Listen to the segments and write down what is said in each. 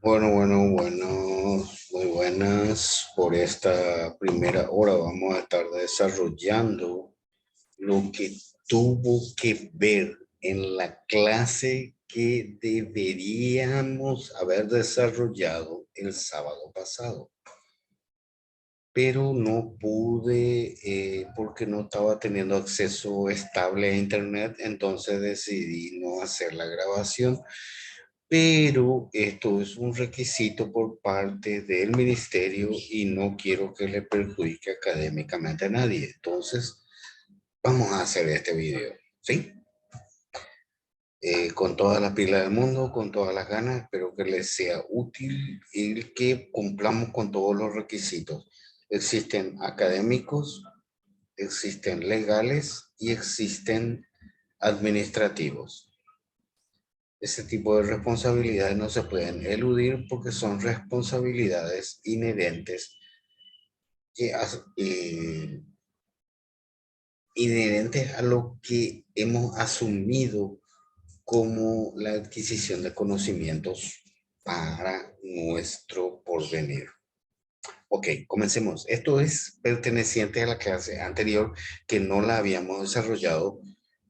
Muy buenas. Por esta primera hora vamos a estar desarrollando lo que tuvo que ver en la clase que deberíamos haber desarrollado el sábado pasado. Pero no pude porque no estaba teniendo acceso estable a internet, entonces decidí no hacer la grabación. Pero esto es un requisito por parte del ministerio y no quiero que le perjudique académicamente a nadie. Entonces, vamos a hacer este video, ¿sí? Con toda la pila del mundo, con todas las ganas, espero que les sea útil y que cumplamos con todos los requisitos. Existen académicos, existen legales y existen administrativos. Ese tipo de responsabilidades no se pueden eludir porque son responsabilidades inherentes, que, inherentes a lo que hemos asumido como la adquisición de conocimientos para nuestro porvenir. Ok, comencemos. Esto es perteneciente a la clase anterior que no la habíamos desarrollado,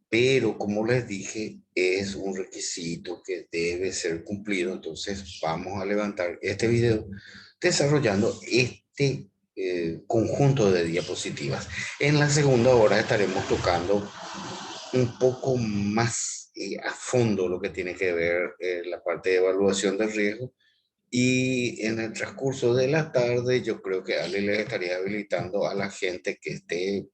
pero como les dije, es un requisito que debe ser cumplido. Entonces vamos a levantar este video desarrollando este conjunto de diapositivas. En la segunda hora estaremos tocando un poco más a fondo lo que tiene que ver la parte de evaluación de riesgo, y en el transcurso de la tarde yo creo que Ale les estaría habilitando a la gente que esté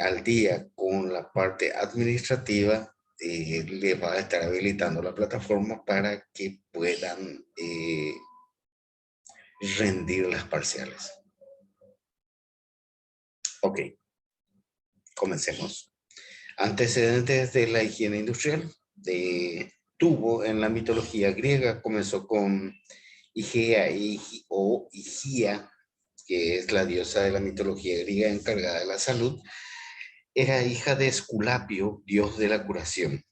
al día con la parte administrativa, le va a estar habilitando la plataforma para que puedan rendir las parciales. Ok, comencemos. Antecedentes de la higiene industrial. Tuvo en la mitología griega, comenzó con Igea o Higia, que es la diosa de la mitología griega encargada de la salud. Era hija de Esculapio, dios de la curación.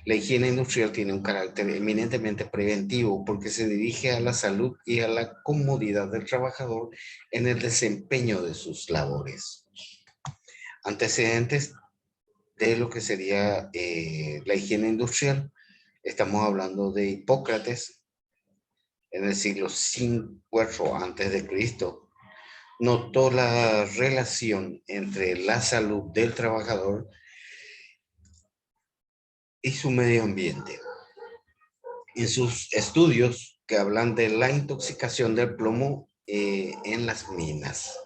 La higiene industrial tiene un carácter eminentemente preventivo porque se dirige a la salud y a la comodidad del trabajador en el desempeño de sus labores. Antecedentes de lo que sería la higiene industrial. Estamos hablando de Hipócrates en el siglo V antes de Cristo. Notó la relación entre la salud del trabajador y su medio ambiente. En sus estudios que hablan de la intoxicación del plomo en las minas.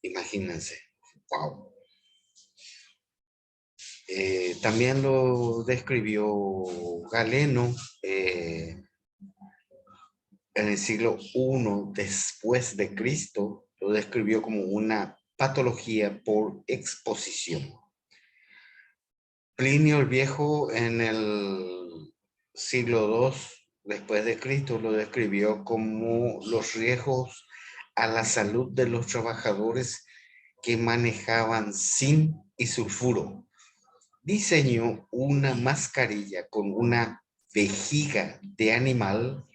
Imagínense. Wow. También lo describió Galeno en el siglo I después de Cristo. Lo describió como una patología por exposición. Plinio el Viejo en el siglo II después de Cristo lo describió como los riesgos a la salud de los trabajadores que manejaban zinc y sulfuro. Diseñó una mascarilla con una vejiga de animal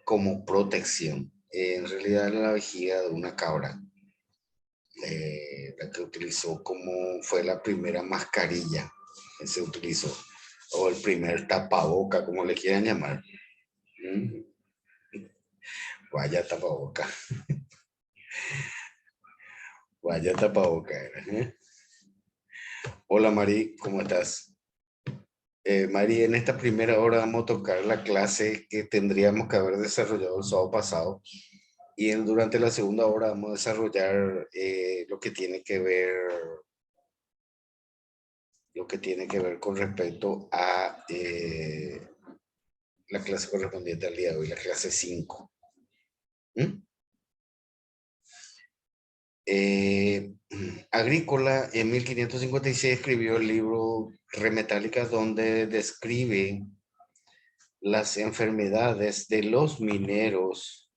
como protección. En realidad era la vejiga de una cabra, la que utilizó como fue la primera mascarilla que se utilizó, o el primer tapaboca, como le quieran llamar. ¿Mm? Vaya tapaboca, vaya tapaboca era, ¿eh? Hola Mari, ¿cómo estás? Mari, en esta primera hora vamos a tocar la clase que tendríamos que haber desarrollado el sábado pasado, y durante la segunda hora vamos a desarrollar lo que tiene que ver con respecto a la clase correspondiente al día de hoy, la clase 5. ¿Mm? Agrícola en 1556 escribió el libro Remetálicas, donde describe las enfermedades de los mineros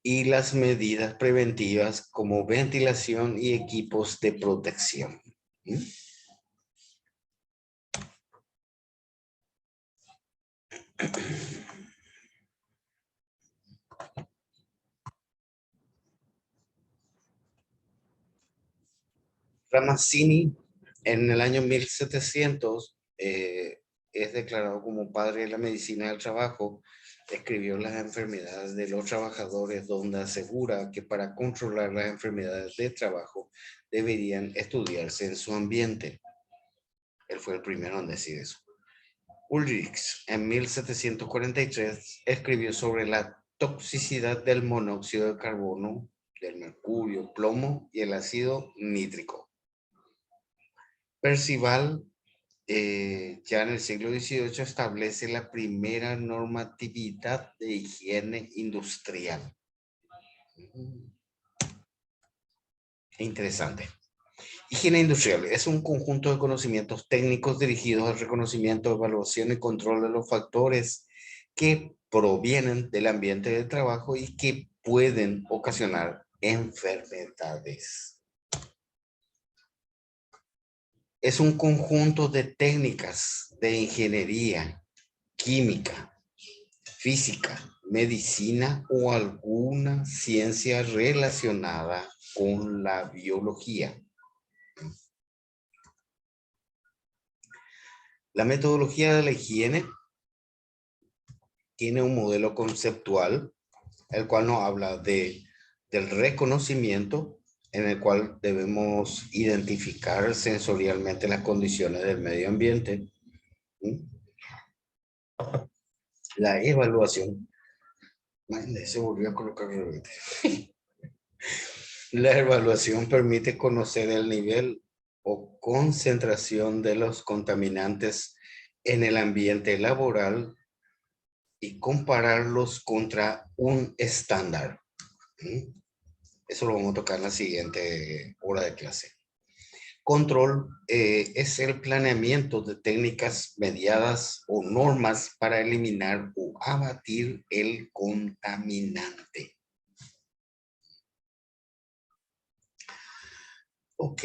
y las medidas preventivas como ventilación y equipos de protección. ¿Mm? Ramazzini, en el año 1700, es declarado como padre de la medicina del trabajo. Escribió Las enfermedades de los trabajadores, donde asegura que para controlar las enfermedades de trabajo deberían estudiarse en su ambiente. Él fue el primero en decir eso. Ulrichs, en 1743, escribió sobre la toxicidad del monóxido de carbono, del mercurio, plomo y el ácido nítrico. Percival, ya en el siglo XVIII, establece la primera normatividad de higiene industrial. Interesante. Higiene industrial es un conjunto de conocimientos técnicos dirigidos al reconocimiento, evaluación y control de los factores que provienen del ambiente de trabajo y que pueden ocasionar enfermedades. Es un conjunto de técnicas de ingeniería, química, física, medicina o alguna ciencia relacionada con la biología. La metodología de la higiene tiene un modelo conceptual, el cual nos habla del reconocimiento, en el cual debemos identificar sensorialmente las condiciones del medio ambiente. La evaluación. Se volvió a colocar. La evaluación permite conocer el nivel o concentración de los contaminantes en el ambiente laboral y compararlos contra un estándar. Eso lo vamos a tocar en la siguiente hora de clase. Control es el planeamiento de técnicas mediadas o normas para eliminar o abatir el contaminante. Ok.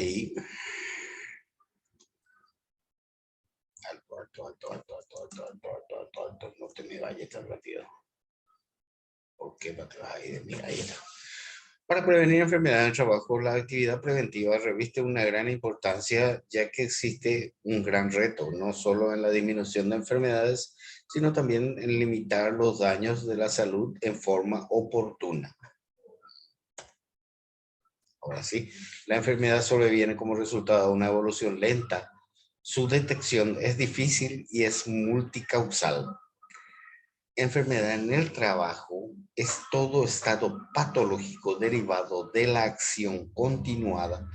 Alto. No te me vayas tan rápido. ¿Por qué no te vas a ir? Mira, ahí está. Para prevenir enfermedades en el trabajo, la actividad preventiva reviste una gran importancia, ya que existe un gran reto, no solo en la disminución de enfermedades, sino también en limitar los daños de la salud en forma oportuna. Ahora sí, la enfermedad sobreviene como resultado de una evolución lenta. Su detección es difícil y es multicausal. Enfermedad en el trabajo es todo estado patológico derivado de la acción continuada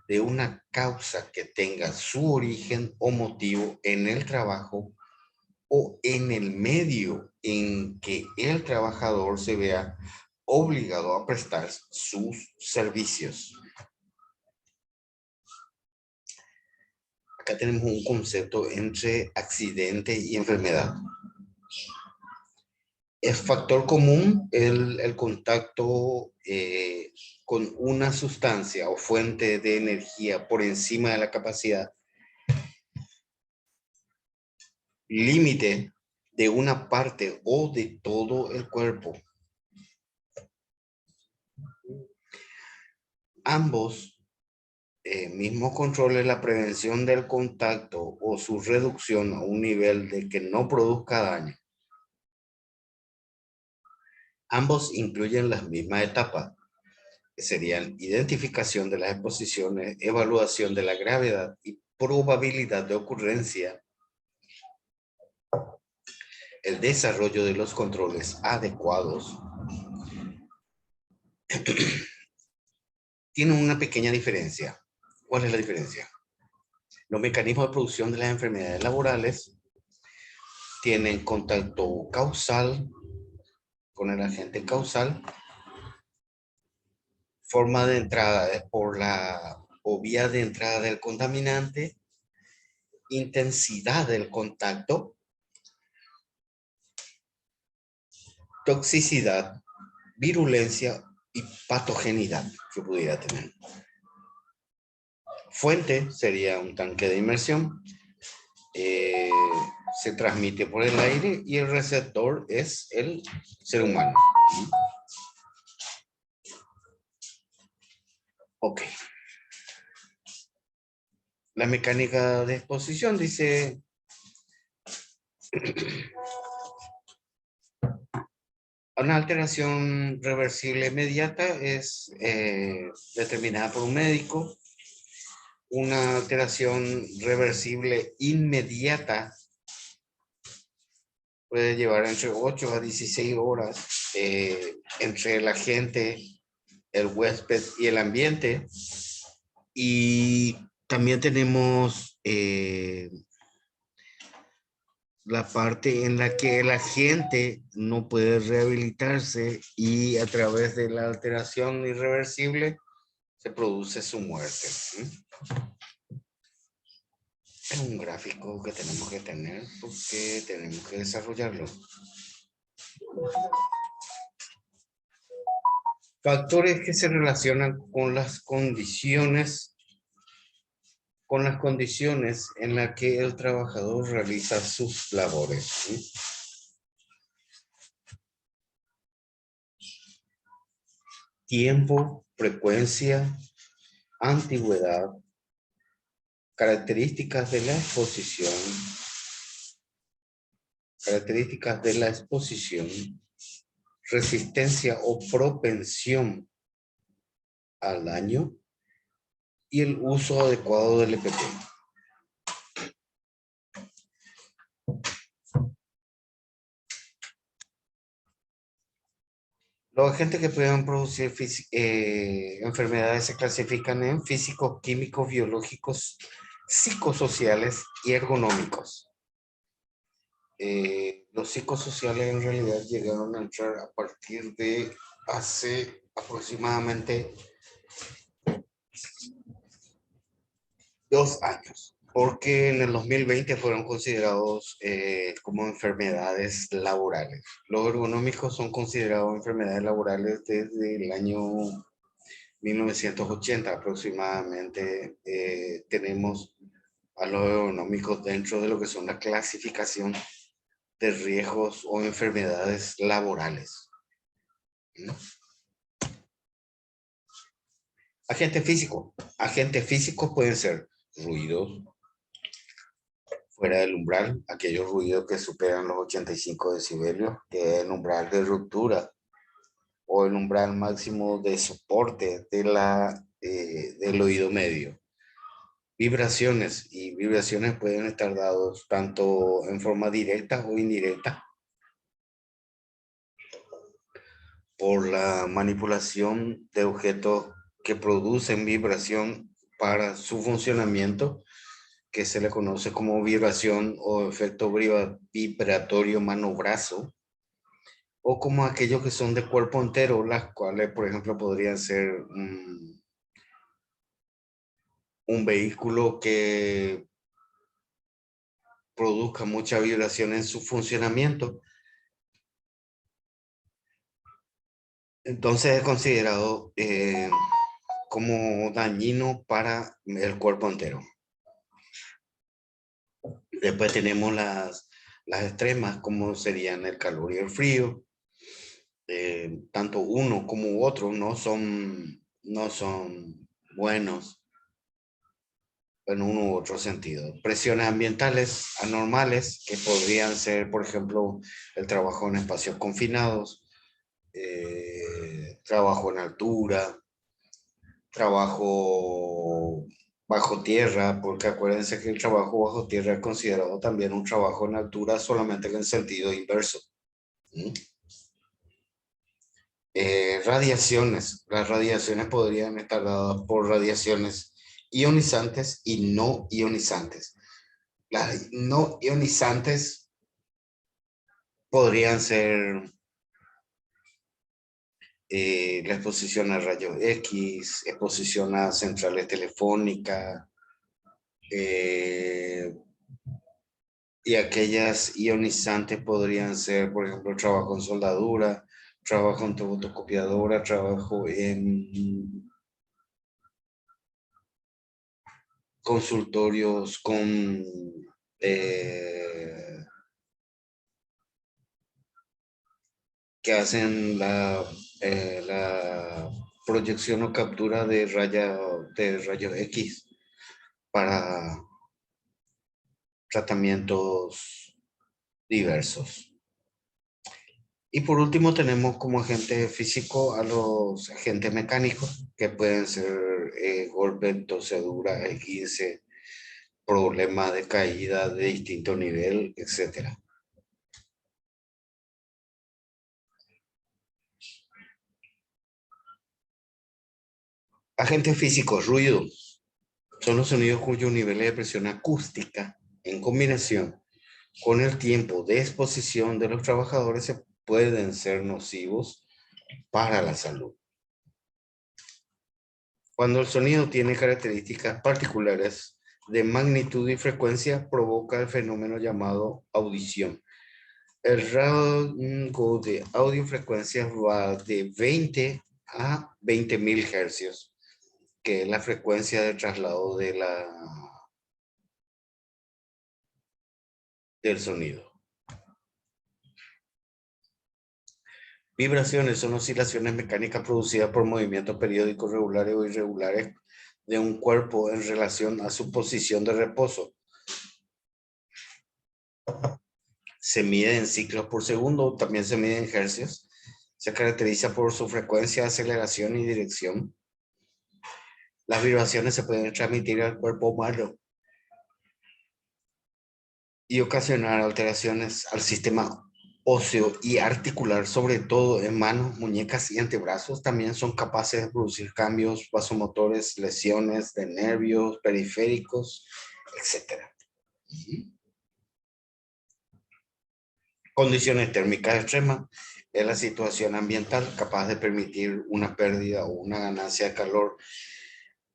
de una causa que tenga su origen o motivo en el trabajo o en el medio en que el trabajador se vea obligado a prestar sus servicios. Acá tenemos un concepto entre accidente y enfermedad. Es factor común el contacto con una sustancia o fuente de energía por encima de la capacidad límite de una parte o de todo el cuerpo. Ambos mismos controles, la prevención del contacto o su reducción a un nivel de que no produzca daño. Ambos incluyen las mismas etapas, que serían identificación de las exposiciones, evaluación de la gravedad y probabilidad de ocurrencia, el desarrollo de los controles adecuados. Tiene una pequeña diferencia. ¿Cuál es la diferencia? Los mecanismos de producción de las enfermedades laborales tienen contacto causal con el agente causal, forma de entrada es por la o vía de entrada del contaminante, intensidad del contacto, toxicidad, virulencia y patogenidad que pudiera tener. Fuente sería un tanque de inmersión, se transmite por el aire y el receptor es el ser humano. Ok. La mecánica de exposición dice una alteración reversible inmediata es determinada por un médico. Una alteración reversible inmediata puede llevar entre 8 a 16 horas entre el agente, el huésped y el ambiente. Y también tenemos la parte en la que el agente no puede rehabilitarse y a través de la alteración irreversible se produce su muerte. Es un gráfico que tenemos que tener porque tenemos que desarrollarlo. Factores que se relacionan con las condiciones en las que el trabajador realiza sus labores. ¿Sí? Tiempo, frecuencia, antigüedad, características de la exposición, resistencia o propensión al daño y el uso adecuado del EPP. Los agentes que pueden producir enfermedades se clasifican en físicos, químicos, biológicos, psicosociales y ergonómicos. Los psicosociales en realidad llegaron a entrar a partir de hace aproximadamente 2 años, porque en el 2020 fueron considerados como enfermedades laborales. Los ergonómicos son considerados enfermedades laborales desde el año 1980 aproximadamente. Tenemos a los ergonómicos dentro de lo que son la clasificación de riesgos o enfermedades laborales. Agentes físicos. Agentes físicos pueden ser ruidos fuera del umbral, aquellos ruidos que superan los 85 decibelios, que es el umbral de ruptura o el umbral máximo de soporte del oído medio. Vibraciones, y vibraciones pueden estar dados tanto en forma directa o indirecta por la manipulación de objetos que producen vibración para su funcionamiento, que se le conoce como vibración o efecto vibratorio mano-brazo, o como aquellos que son de cuerpo entero, las cuales, por ejemplo, podrían ser un vehículo que produzca mucha vibración en su funcionamiento. Entonces es considerado como dañino para el cuerpo entero. Después tenemos las extremas, como serían el calor y el frío. Tanto uno como otro no son buenos en uno u otro sentido. Presiones ambientales anormales, que podrían ser, por ejemplo, el trabajo en espacios confinados, trabajo en altura, trabajo bajo tierra, porque acuérdense que el trabajo bajo tierra es considerado también un trabajo en altura, solamente que en sentido inverso. ¿Mm? Radiaciones. Las radiaciones podrían estar dadas por radiaciones ionizantes y no ionizantes. Las no ionizantes podrían ser la exposición a rayos X, exposición a centrales telefónicas, y aquellas ionizantes podrían ser, por ejemplo, trabajo en soldadura, trabajo en fotocopiadora, trabajo en consultorios con que hacen la proyección o captura de rayos X para tratamientos diversos. Y por último tenemos como agente físico a los agentes mecánicos, que pueden ser golpes, torceduras, esguince, problemas de caída de distinto nivel, etcétera. Agentes físicos, ruido, son los sonidos cuyos niveles de presión acústica en combinación con el tiempo de exposición de los trabajadores se pueden ser nocivos para la salud. Cuando el sonido tiene características particulares de magnitud y frecuencia, provoca el fenómeno llamado audición. El rango de audiofrecuencias va de 20 a 20.000 hercios, que es la frecuencia de traslado del sonido. Vibraciones son oscilaciones mecánicas producidas por movimientos periódicos regulares o irregulares de un cuerpo en relación a su posición de reposo. Se mide en ciclos por segundo, también se mide en hercios. Se caracteriza por su frecuencia, aceleración y dirección. Las vibraciones se pueden transmitir al cuerpo humano y ocasionar alteraciones al sistema óseo y articular, sobre todo en manos, muñecas y antebrazos. También son capaces de producir cambios vasomotores, lesiones de nervios periféricos, etc. Condiciones térmicas extremas es la situación ambiental capaz de permitir una pérdida o una ganancia de calor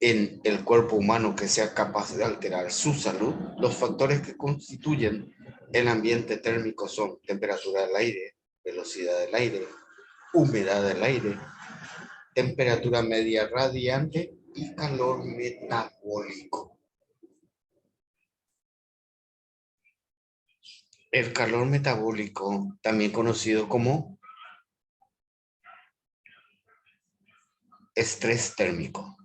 en el cuerpo humano que sea capaz de alterar su salud. Los factores que constituyen el ambiente térmico son temperatura del aire, velocidad del aire, humedad del aire, temperatura media radiante y calor metabólico. El calor metabólico, también conocido como estrés térmico,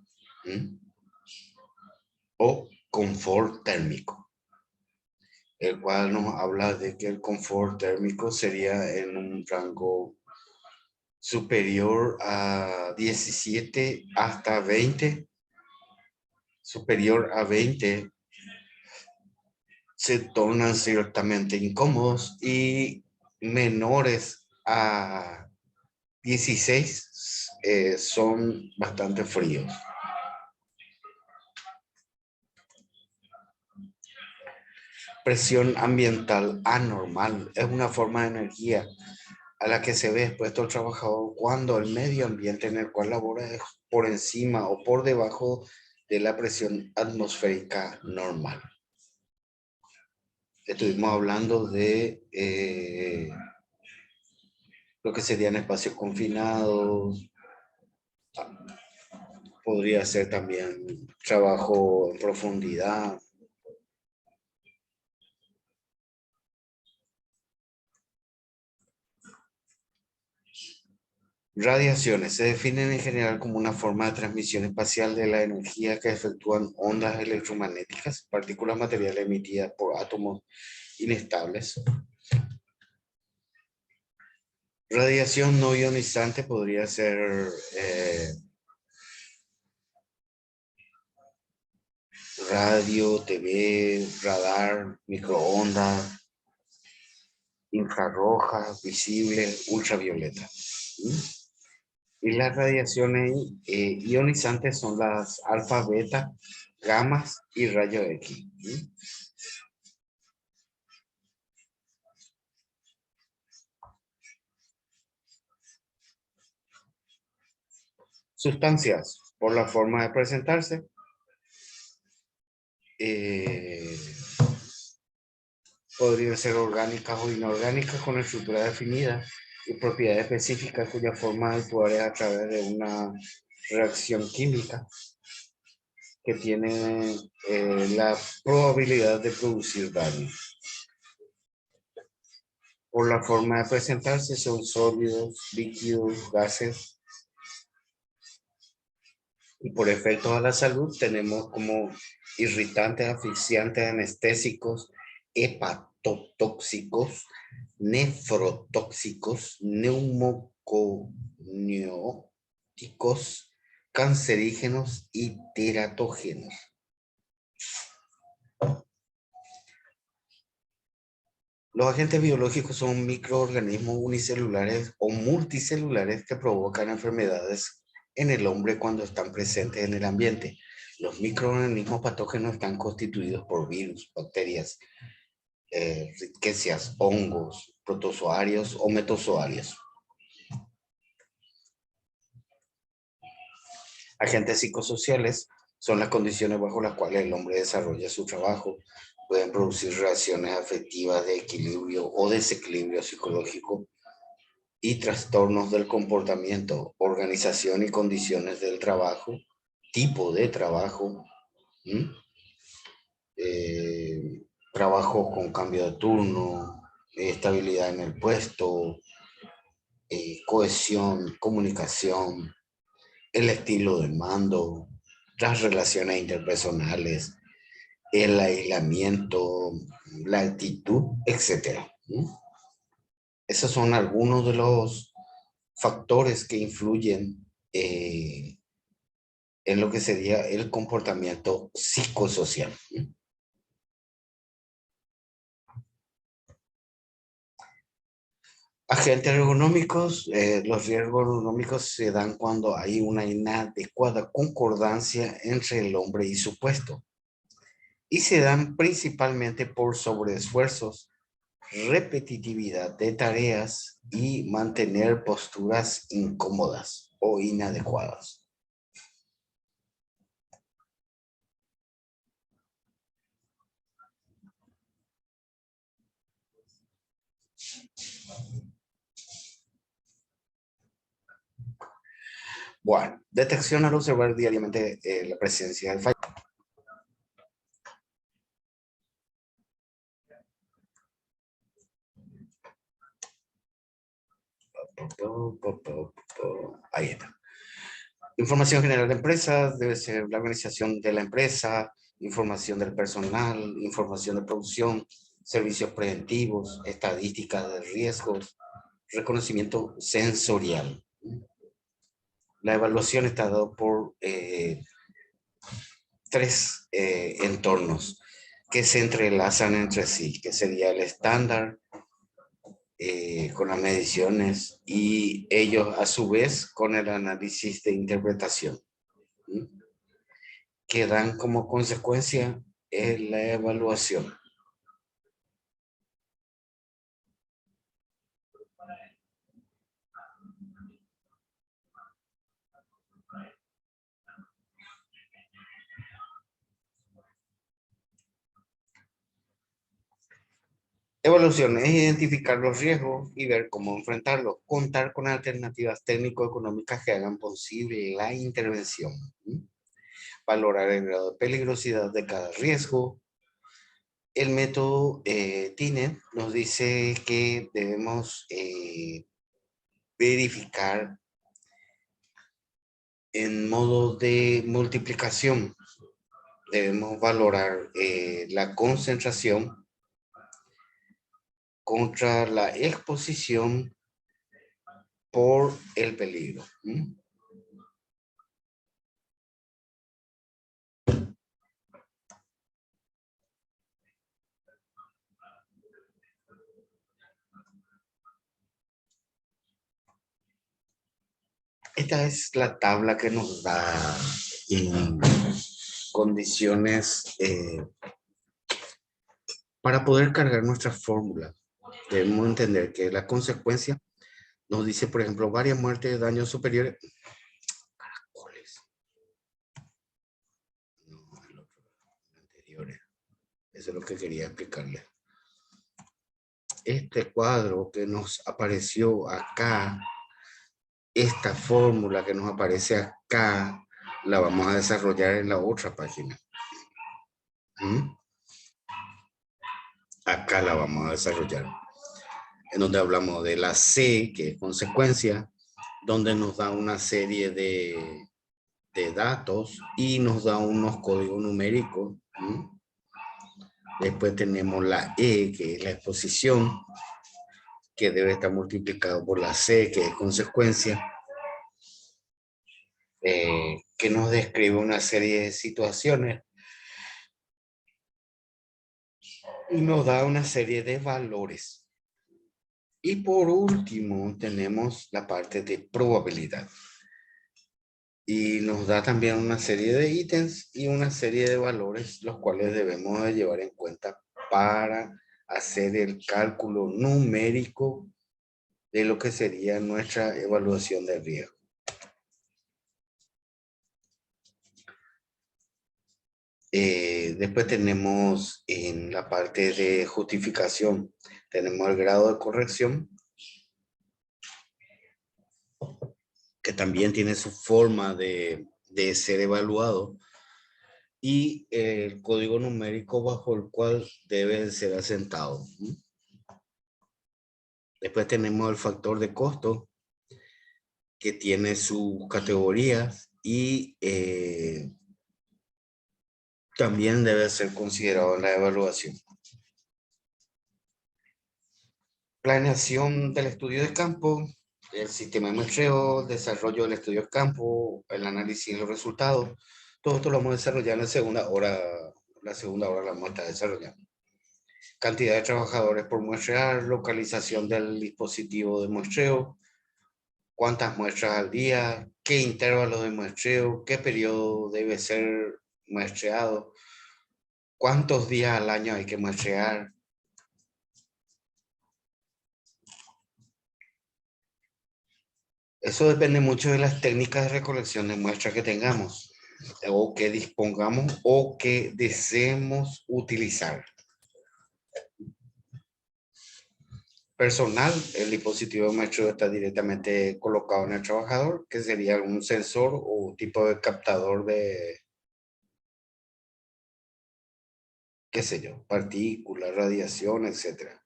o confort térmico, el cual nos habla de que el confort térmico sería en un rango superior a 17 hasta 20, superior a 20 se tornan ciertamente incómodos y menores a 16 son bastante fríos. Presión ambiental anormal es una forma de energía a la que se ve expuesto el trabajador cuando el medio ambiente en el cual labora es por encima o por debajo de la presión atmosférica normal. Estuvimos hablando de lo que serían espacios confinados, podría ser también trabajo en profundidad. Radiaciones se definen en general como una forma de transmisión espacial de la energía que efectúan ondas electromagnéticas, partículas materiales emitidas por átomos inestables. Radiación no ionizante podría ser radio, TV, radar, microondas, infrarroja, visible, ultravioleta. Y las radiaciones ionizantes son las alfa, beta, gamas y rayos X. Sustancias, por la forma de presentarse, podrían ser orgánicas o inorgánicas con estructura definida y propiedades específicas cuya forma de actuar es a través de una reacción química que tiene la probabilidad de producir daño. Por la forma de presentarse, son sólidos, líquidos, gases. Y por efectos a la salud tenemos como irritantes, asfixiantes, anestésicos, hepatotóxicos, nefrotóxicos, neumoconióticos, cancerígenos y teratógenos. Los agentes biológicos son microorganismos unicelulares o multicelulares que provocan enfermedades en el hombre cuando están presentes en el ambiente. Los microorganismos patógenos están constituidos por virus, bacterias, ricketsias, hongos, protozoarios o metazoarios. Agentes psicosociales son las condiciones bajo las cuales el hombre desarrolla su trabajo. Pueden producir reacciones afectivas de equilibrio o desequilibrio psicológico y trastornos del comportamiento, organización y condiciones del trabajo, tipo de trabajo, trabajo con cambio de turno, estabilidad en el puesto, cohesión, comunicación, el estilo de mando, las relaciones interpersonales, el aislamiento, la actitud, etc. Esos son algunos de los factores que influyen en lo que sería el comportamiento psicosocial. Agentes ergonómicos, los riesgos ergonómicos se dan cuando hay una inadecuada concordancia entre el hombre y su puesto. Y se dan principalmente por sobreesfuerzos, repetitividad de tareas y mantener posturas incómodas o inadecuadas. Bueno, detección al observar diariamente la presencia del fallo. Ahí está. Información general de empresas, debe ser la organización de la empresa, información del personal, información de producción, servicios preventivos, estadísticas de riesgos, reconocimiento sensorial. La evaluación está dada por tres entornos que se entrelazan entre sí, que sería el estándar, con las mediciones y ellos a su vez con el análisis de interpretación, que dan como consecuencia la evaluación. Evaluación es identificar los riesgos y ver cómo enfrentarlos, contar con alternativas técnico-económicas que hagan posible la intervención, valorar el grado de peligrosidad de cada riesgo. El método TINE nos dice que debemos verificar en modo de multiplicación. Debemos valorar la concentración contra la exposición por el peligro. Esta es la tabla que nos da condiciones para poder cargar nuestra fórmula. Debemos entender que la consecuencia nos dice, por ejemplo, varias muertes de daños superiores. Caracoles. No, el otro, el anterior. Eso es lo que quería explicarle. Este cuadro que nos apareció acá, esta fórmula que nos aparece acá, la vamos a desarrollar en la otra página. Acá la vamos a desarrollar. en donde hablamos de la C, que es consecuencia, donde nos da una serie de datos y nos da unos códigos numéricos. Después tenemos la E, que es la exposición, que debe estar multiplicado por la C, que es consecuencia, que nos describe una serie de situaciones y nos da una serie de valores. Y por último, tenemos la parte de probabilidad. Y nos da también una serie de ítems y una serie de valores, los cuales debemos de llevar en cuenta para hacer el cálculo numérico de lo que sería nuestra evaluación de riesgo. Después tenemos en la parte de justificación, tenemos el grado de corrección, que también tiene su forma de ser evaluado, y el código numérico bajo el cual debe ser asentado. Después tenemos el factor de costo, que tiene sus categorías y también debe ser considerado en la evaluación. Planeación del estudio de campo, el sistema de muestreo, desarrollo del estudio de campo, el análisis de los resultados. Todo esto lo vamos a desarrollar en la segunda hora. La segunda hora la vamos a estar desarrollando. Cantidad de trabajadores por muestrear, localización del dispositivo de muestreo, cuántas muestras al día, qué intervalo de muestreo, qué periodo debe ser muestreado, cuántos días al año hay que muestrear. Eso depende mucho de las técnicas de recolección de muestras que tengamos, o que dispongamos, o que deseemos utilizar. Personal, el dispositivo de muestreo está directamente colocado en el trabajador, que sería un sensor o tipo de captador de, qué sé yo, partículas, radiación, etcétera.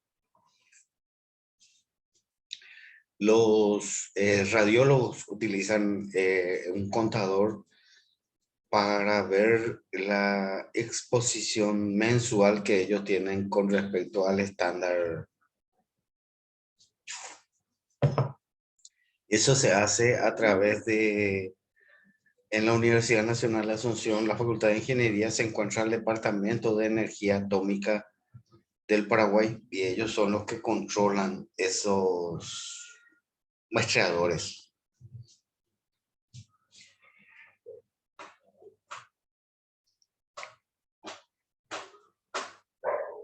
Los radiólogos utilizan un contador para ver la exposición mensual que ellos tienen con respecto al estándar. Eso se hace a través de, en la Universidad Nacional de Asunción, la Facultad de Ingeniería, se encuentra el Departamento de Energía Atómica del Paraguay, y ellos son los que controlan esos muestreadores.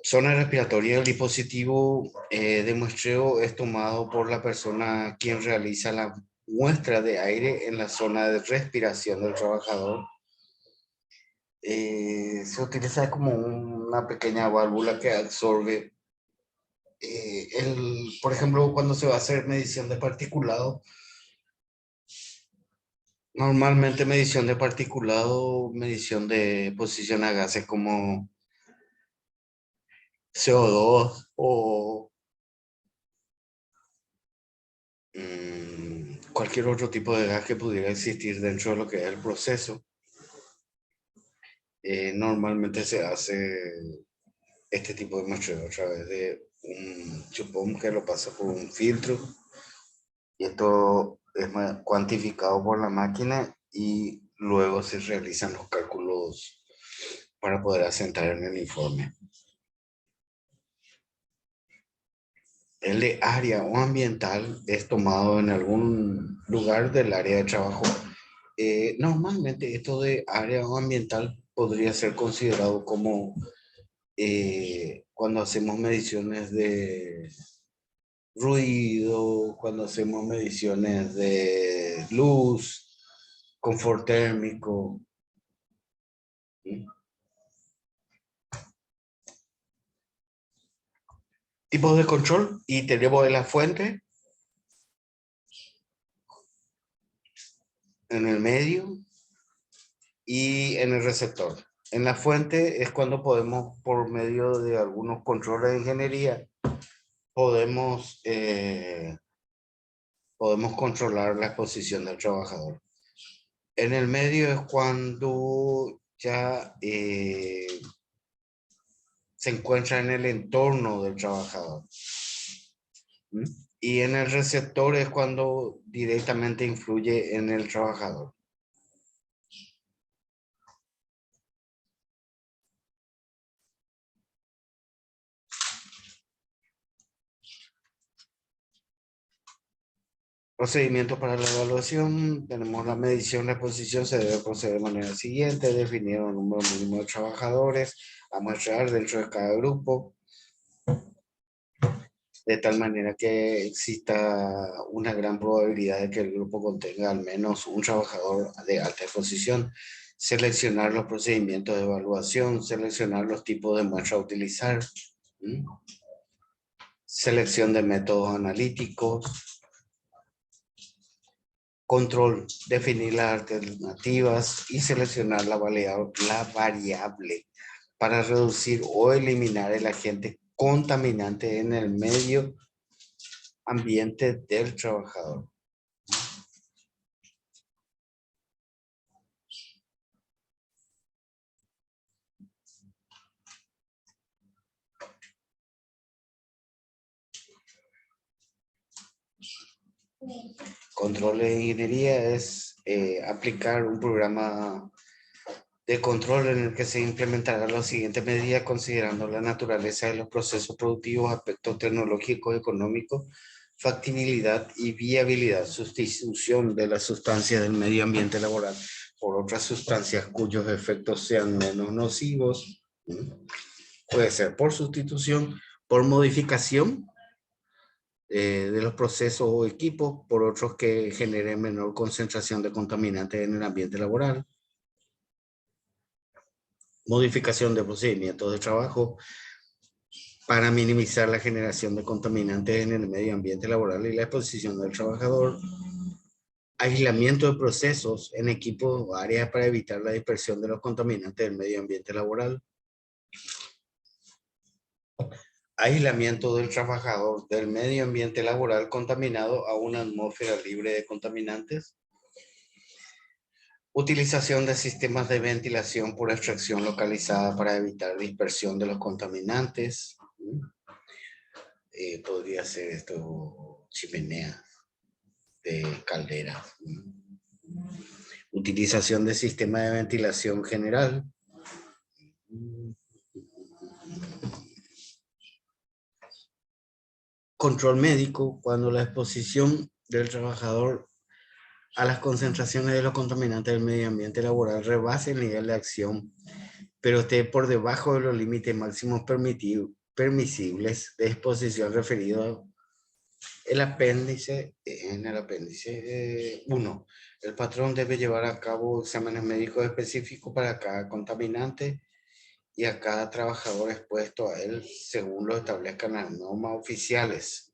Zona respiratoria del dispositivo de muestreo es tomado por la persona quien realiza la muestra de aire en la zona de respiración del trabajador. Se utiliza como una pequeña válvula que absorbe, por ejemplo, cuando se va a hacer medición de particulado. Normalmente medición de particulado, medición de posición a gases como CO2 o cualquier otro tipo de gas que pudiera existir dentro de lo que es el proceso. Normalmente se hace este tipo de muestreo a través de un chupón que lo pasa por un filtro, y esto es cuantificado por la máquina y luego se realizan los cálculos para poder asentar en el informe. El de área o ambiental es tomado en algún lugar del área de trabajo. Normalmente esto de área o ambiental podría ser considerado como cuando hacemos mediciones de ruido, cuando hacemos mediciones de luz, confort térmico. ¿Sí? Tipos de control, y tenemos en la fuente, en el medio y en el receptor. En la fuente es cuando podemos, por medio de algunos controles de ingeniería, podemos, podemos controlar la exposición del trabajador. En el medio es cuando ya se encuentra en el entorno del trabajador. ¿Mm? Y en el receptor es cuando directamente influye en el trabajador. Procedimiento para la evaluación. Tenemos la medición, la exposición. Se debe proceder de manera siguiente. Definir un número mínimo de trabajadores a muestrar dentro de cada grupo, de tal manera que exista una gran probabilidad de que el grupo contenga al menos un trabajador de alta exposición. Seleccionar los procedimientos de evaluación, seleccionar los tipos de muestra a utilizar, selección de métodos analíticos, control, definir las alternativas y seleccionar la variable para reducir o eliminar el agente contaminante en el medio ambiente del trabajador. Control de ingeniería es aplicar un programa de control en el que se implementará las siguientes medidas considerando la naturaleza de los procesos productivos, aspectos tecnológicos, económicos, factibilidad y viabilidad, sustitución de las sustancias del medio ambiente laboral por otras sustancias cuyos efectos sean menos nocivos. Puede ser por sustitución, por modificación de los procesos o equipos, por otros que generen menor concentración de contaminantes en el ambiente laboral. Modificación de procedimientos de trabajo para minimizar la generación de contaminantes en el medio ambiente laboral y la exposición del trabajador. Aislamiento de procesos en equipos o áreas para evitar la dispersión de los contaminantes del medio ambiente laboral. Aislamiento del trabajador del medio ambiente laboral contaminado a una atmósfera libre de contaminantes. Utilización de sistemas de ventilación por extracción localizada para evitar dispersión de los contaminantes. Podría ser esto chimenea de caldera. Utilización de sistema de ventilación general. Control médico, cuando la exposición del trabajador a las concentraciones de los contaminantes del medio ambiente laboral rebase el nivel de acción, pero esté por debajo de los límites máximos permisibles de exposición referido en el apéndice 1. El patrón debe llevar a cabo exámenes médicos específicos para cada contaminante y a cada trabajador expuesto a él según lo establezcan las normas oficiales.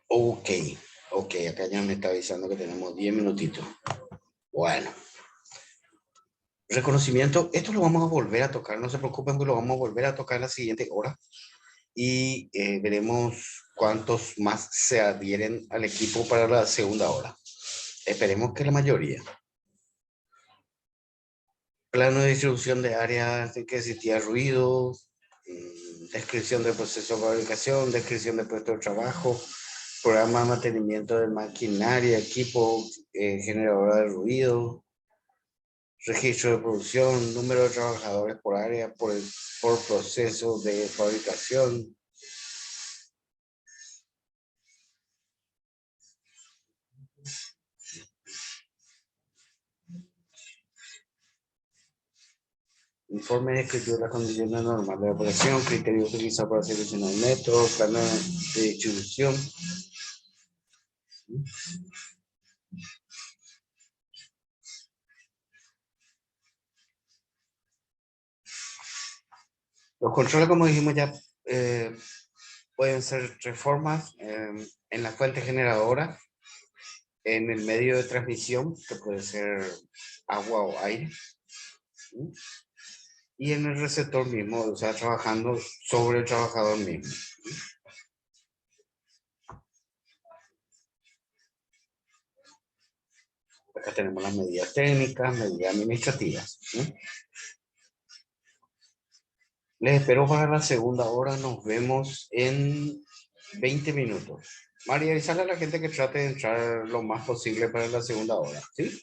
Ok, acá ya me está avisando que tenemos 10 minutitos. Bueno. Reconocimiento, esto lo vamos a volver a tocar, no se preocupen, que lo vamos a volver a tocar la siguiente hora. Y veremos cuántos más se adhieren al equipo para la segunda hora. Esperemos que la mayoría. Plano de distribución de áreas de que existía ruido, descripción del proceso de fabricación, descripción del puesto de trabajo, programa de mantenimiento de maquinaria, equipo, generadora de ruido, registro de producción, número de trabajadores por área, por proceso de fabricación. Informe de escritura de las condiciones normales de operación, criterio utilizado para seleccionar el método, plano de distribución. Los controles, como dijimos ya, pueden ser reformas en la fuente generadora, en el medio de transmisión, que puede ser agua o aire, ¿sí? Y en el receptor mismo, o sea, trabajando sobre el trabajador mismo. ¿Sí? Acá tenemos las medidas técnicas, medidas administrativas. ¿Sí? Les espero para la segunda hora. Nos vemos en 20 minutos. María, avísale a la gente que trate de entrar lo más posible para la segunda hora. ¿Sí?